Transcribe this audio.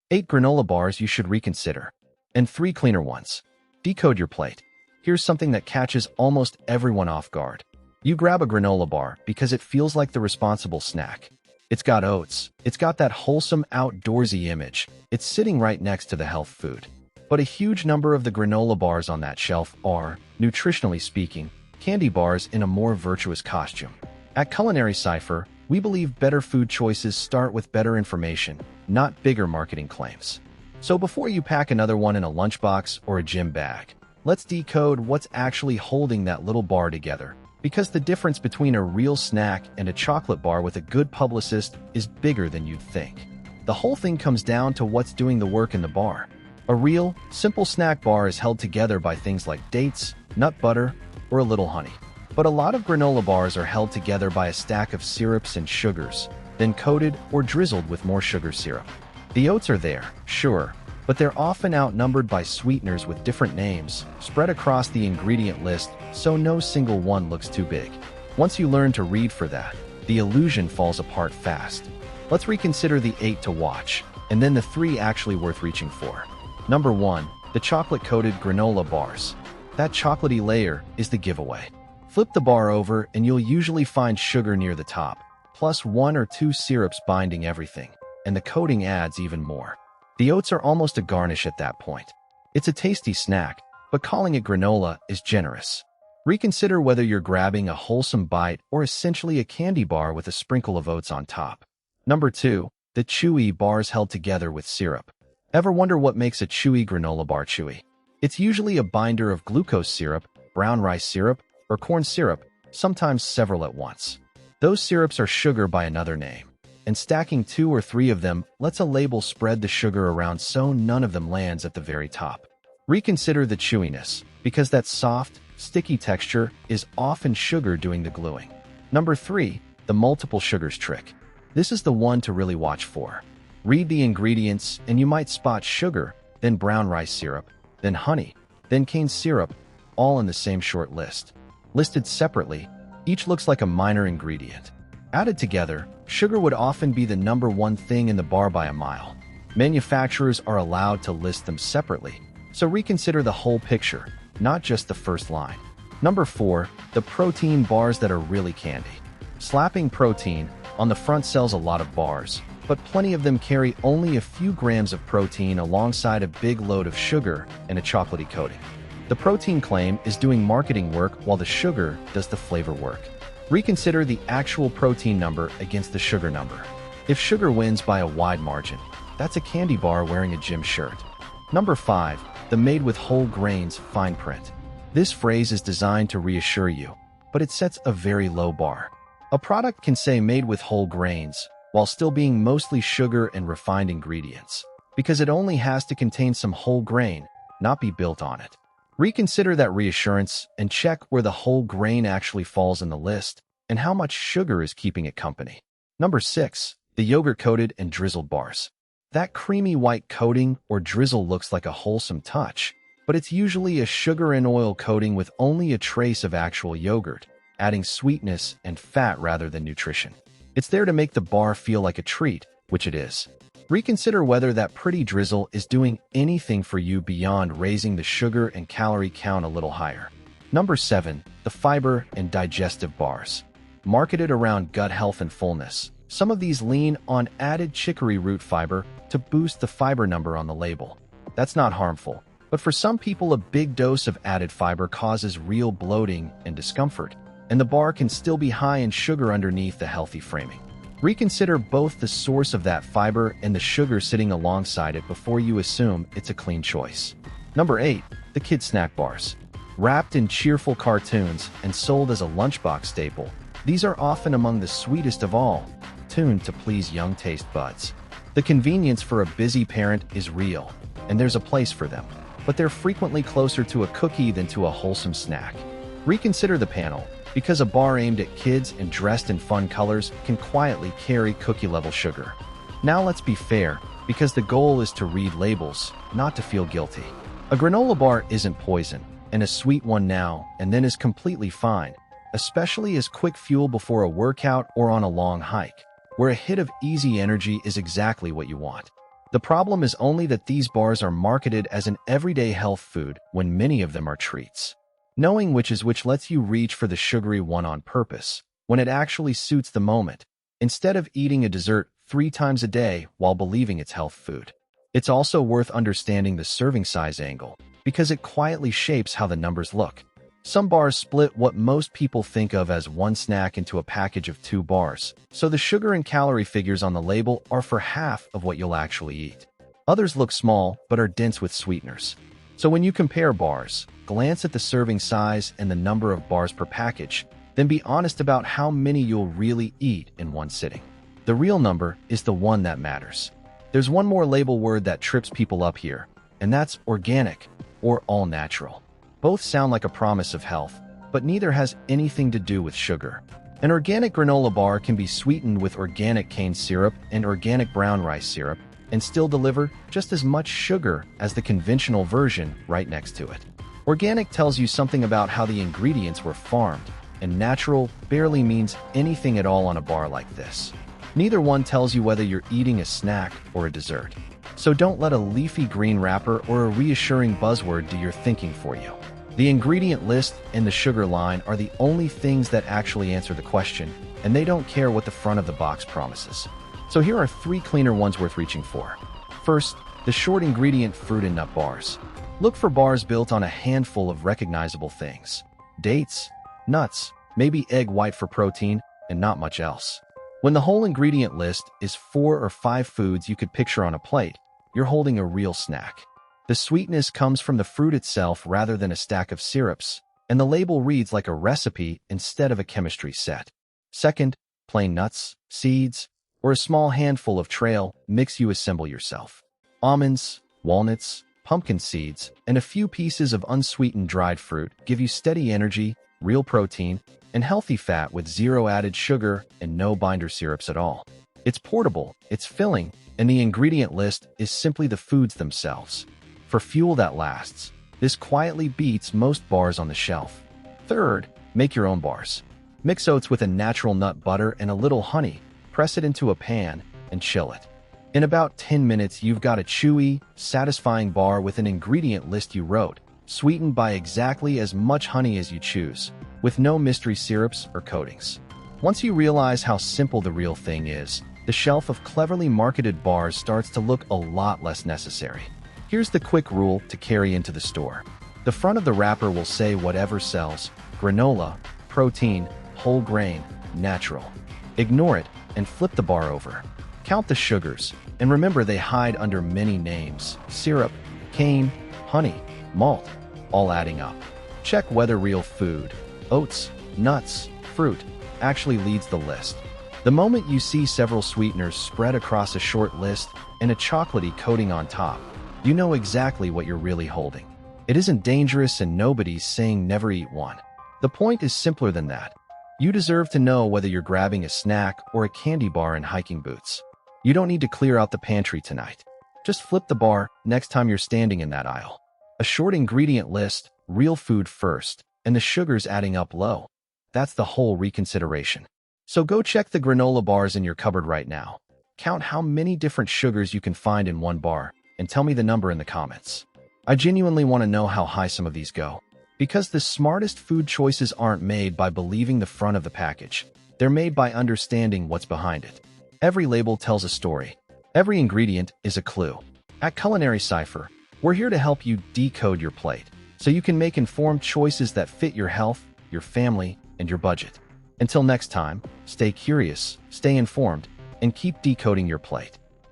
8 granola bars you should reconsider. And 3 cleaner ones. Decode your plate. Here's something that catches almost everyone off guard. You grab a granola bar because it feels like the responsible snack. It's got oats. It's got that wholesome outdoorsy image. It's sitting right next to the health food. But a huge number of the granola bars on that shelf are, nutritionally speaking, candy bars in a more virtuous costume. At Culinary Cipher, we believe better food choices start with better information, not bigger marketing claims. So before you pack another one in a lunchbox or a gym bag, let's decode what's actually holding that little bar together. Because the difference between a real snack and a chocolate bar with a good publicist is bigger than you'd think. The whole thing comes down to what's doing the work in the bar. A real, simple snack bar is held together by things like dates, nut butter, or a little honey. But a lot of granola bars are held together by a stack of syrups and sugars, then coated or drizzled with more sugar syrup. The oats are there, sure, but they're often outnumbered by sweeteners with different names, spread across the ingredient list so no single one looks too big. Once you learn to read for that, the illusion falls apart fast. Let's reconsider the 8 to watch, and then the 3 actually worth reaching for. Number 1, the chocolate-coated granola bars. That chocolatey layer is the giveaway. Flip the bar over and you'll usually find sugar near the top, plus 1 or 2 syrups binding everything, and the coating adds even more. The oats are almost a garnish at that point. It's a tasty snack, but calling it granola is generous. Reconsider whether you're grabbing a wholesome bite or essentially a candy bar with a sprinkle of oats on top. Number 2, the chewy bars held together with syrup. Ever wonder what makes a chewy granola bar chewy? It's usually a binder of glucose syrup, brown rice syrup, or corn syrup, sometimes several at once. Those syrups are sugar by another name, and stacking 2 or 3 of them lets a label spread the sugar around so none of them lands at the very top. Reconsider the chewiness, because that soft, sticky texture is often sugar doing the gluing. Number 3, the multiple sugars trick. This is the one to really watch for. Read the ingredients and you might spot sugar, then brown rice syrup, then honey, then cane syrup, all in the same short list. Listed separately, each looks like a minor ingredient. Added together, sugar would often be the number 1 thing in the bar by a mile. Manufacturers are allowed to list them separately, so reconsider the whole picture, not just the first line. Number 4, the protein bars that are really candy. Slapping protein on the front sells a lot of bars, but plenty of them carry only a few grams of protein alongside a big load of sugar and a chocolatey coating. The protein claim is doing marketing work while the sugar does the flavor work. Reconsider the actual protein number against the sugar number. If sugar wins by a wide margin, that's a candy bar wearing a gym shirt. Number 5, the made with whole grains fine print. This phrase is designed to reassure you, but it sets a very low bar. A product can say made with whole grains, while still being mostly sugar and refined ingredients, because it only has to contain some whole grain, not be built on it. Reconsider that reassurance and check where the whole grain actually falls in the list and how much sugar is keeping it company. Number 6, the yogurt-coated and drizzled bars. That creamy white coating or drizzle looks like a wholesome touch, but it's usually a sugar and oil coating with only a trace of actual yogurt, adding sweetness and fat rather than nutrition. It's there to make the bar feel like a treat, which it is. Reconsider whether that pretty drizzle is doing anything for you beyond raising the sugar and calorie count a little higher. Number 7, the fiber and digestive bars. Marketed around gut health and fullness, some of these lean on added chicory root fiber to boost the fiber number on the label. That's not harmful, but for some people a big dose of added fiber causes real bloating and discomfort, and the bar can still be high in sugar underneath the healthy framing. Reconsider both the source of that fiber and the sugar sitting alongside it before you assume it's a clean choice. Number 8, the kid snack bars. Wrapped in cheerful cartoons and sold as a lunchbox staple, these are often among the sweetest of all, tuned to please young taste buds. The convenience for a busy parent is real, and there's a place for them, but they're frequently closer to a cookie than to a wholesome snack. Reconsider the panel, because a bar aimed at kids and dressed in fun colors can quietly carry cookie-level sugar. Now let's be fair, because the goal is to read labels, not to feel guilty. A granola bar isn't poison, and a sweet one now and then is completely fine, especially as quick fuel before a workout or on a long hike, where a hit of easy energy is exactly what you want. The problem is only that these bars are marketed as an everyday health food when many of them are treats. Knowing which is which lets you reach for the sugary one on purpose, when it actually suits the moment, instead of eating a dessert 3 times a day while believing it's health food. It's also worth understanding the serving size angle, because it quietly shapes how the numbers look. Some bars split what most people think of as one snack into a package of 2 bars, so the sugar and calorie figures on the label are for half of what you'll actually eat. Others look small, but are dense with sweeteners. So when you compare bars, glance at the serving size and the number of bars per package, then be honest about how many you'll really eat in one sitting. The real number is the one that matters. There's one more label word that trips people up here, and that's organic or all natural. Both sound like a promise of health, but neither has anything to do with sugar. An organic granola bar can be sweetened with organic cane syrup and organic brown rice syrup and still deliver just as much sugar as the conventional version right next to it. Organic tells you something about how the ingredients were farmed, and natural barely means anything at all on a bar like this. Neither one tells you whether you're eating a snack or a dessert. So don't let a leafy green wrapper or a reassuring buzzword do your thinking for you. The ingredient list and the sugar line are the only things that actually answer the question, and they don't care what the front of the box promises. So here are 3 cleaner ones worth reaching for. First, the short ingredient fruit and nut bars. Look for bars built on a handful of recognizable things. Dates, nuts, maybe egg white for protein, and not much else. When the whole ingredient list is 4 or 5 foods you could picture on a plate, you're holding a real snack. The sweetness comes from the fruit itself rather than a stack of syrups, and the label reads like a recipe instead of a chemistry set. Second, plain nuts, seeds, or a small handful of trail mix you assemble yourself. Almonds, walnuts, pumpkin seeds, and a few pieces of unsweetened dried fruit give you steady energy, real protein, and healthy fat with 0 added sugar and no binder syrups at all. It's portable, it's filling, and the ingredient list is simply the foods themselves. For fuel that lasts, this quietly beats most bars on the shelf. Third, make your own bars. Mix oats with a natural nut butter and a little honey, press it into a pan, and chill it. In about 10 minutes, you've got a chewy, satisfying bar with an ingredient list you wrote, sweetened by exactly as much honey as you choose, with no mystery syrups or coatings. Once you realize how simple the real thing is, the shelf of cleverly marketed bars starts to look a lot less necessary. Here's the quick rule to carry into the store. The front of the wrapper will say whatever sells: granola, protein, whole grain, natural. Ignore it and flip the bar over. Count the sugars, and remember they hide under many names: syrup, cane, honey, malt, all adding up. Check whether real food, oats, nuts, fruit, actually leads the list. The moment you see several sweeteners spread across a short list and a chocolatey coating on top, you know exactly what you're really holding. It isn't dangerous, and nobody's saying never eat one. The point is simpler than that. You deserve to know whether you're grabbing a snack or a candy bar in hiking boots. You don't need to clear out the pantry tonight. Just flip the bar next time you're standing in that aisle. A short ingredient list, real food first, and the sugars adding up low. That's the whole reconsideration. So go check the granola bars in your cupboard right now. Count how many different sugars you can find in one bar, and tell me the number in the comments. I genuinely want to know how high some of these go. Because the smartest food choices aren't made by believing the front of the package. They're made by understanding what's behind it. Every label tells a story. Every ingredient is a clue. At Culinary Cipher, we're here to help you decode your plate, so you can make informed choices that fit your health, your family, and your budget. Until next time, stay curious, stay informed, and keep decoding your plate.